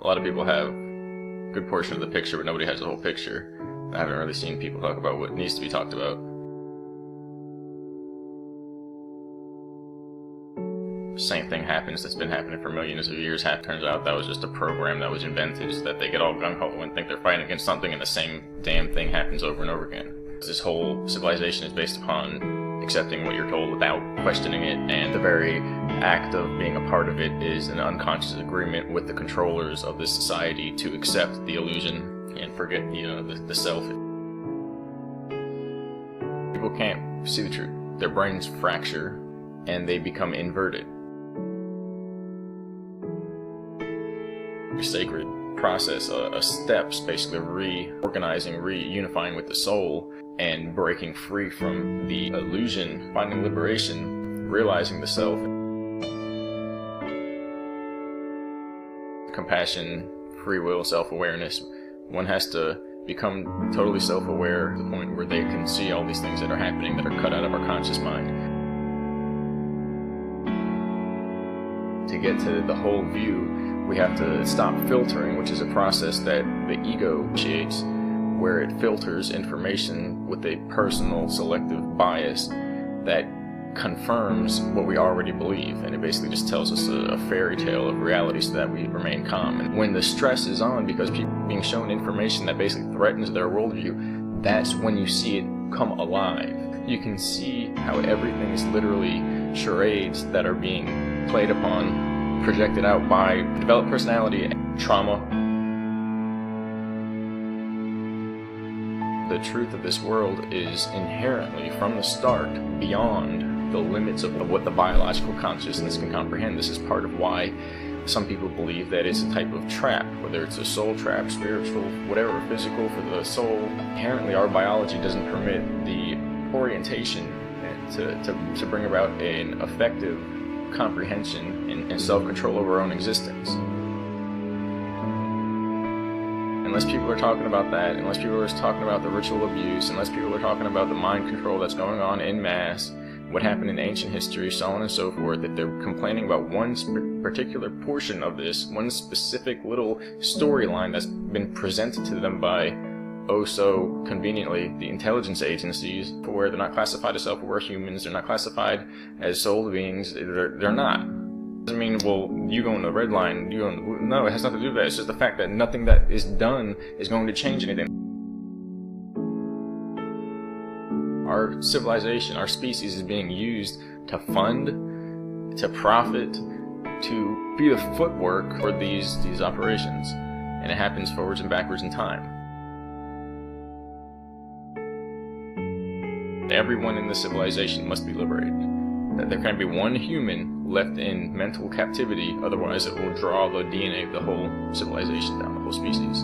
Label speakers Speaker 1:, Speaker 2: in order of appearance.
Speaker 1: lot of people have a good portion of the picture, but nobody has the whole picture. I haven't really seen people talk about what needs to be talked about. Same thing happens that's been happening for millions of years. Turns out that was just a program that was invented so that they get all gung-ho and think they're fighting against something, and the same damn thing happens over and over again. This whole civilization is based upon accepting what you're told without questioning it, and the very act of being a part of it is an unconscious agreement with the controllers of this society to accept the illusion and forget the self. People can't see the truth. Their brains fracture and they become inverted. A sacred process, a steps basically reorganizing, reunifying with the soul, and breaking free from the illusion, finding liberation, realizing the self. Compassion, free will, self-awareness. One has to become totally self-aware to the point where they can see all these things that are happening that are cut out of our conscious mind. To get to the whole view, we have to stop filtering, which is a process that the ego initiates, where it filters information with a personal selective bias that confirms what we already believe, and it basically just tells us a fairy tale of reality so that we remain calm. And when the stress is on because people are being shown information that basically threatens their worldview, that's when you see it come alive. You can see how everything is literally charades that are being played upon, projected out by developed personality and trauma. The truth of this world is inherently, from the start, beyond the limits of what the biological consciousness can comprehend. This is part of why some people believe that it's a type of trap, whether it's a soul trap, spiritual, whatever, physical for the soul. Inherently, our biology doesn't permit the orientation to bring about an effective comprehension and self-control over our own existence. Unless people are talking about that, unless people are talking about the ritual abuse, unless people are talking about the mind control that's going on en masse, what happened in ancient history, so on and so forth, that they're complaining about one particular portion of this, one specific little storyline that's been presented to them by, oh so conveniently, the intelligence agencies, where they're not classified as self-aware humans, they're not classified as soul beings, they're not. Doesn't mean, well, you go in the red line, you go in the blue. No, it has nothing to do with that. It's just the fact that nothing that is done is going to change anything. Our civilization, our species is being used to fund, to profit, to be the footwork for these operations. And it happens forwards and backwards in time. Everyone in the civilization must be liberated. There can't be one human left in mental captivity, otherwise it will draw the DNA of the whole civilization down, the whole species.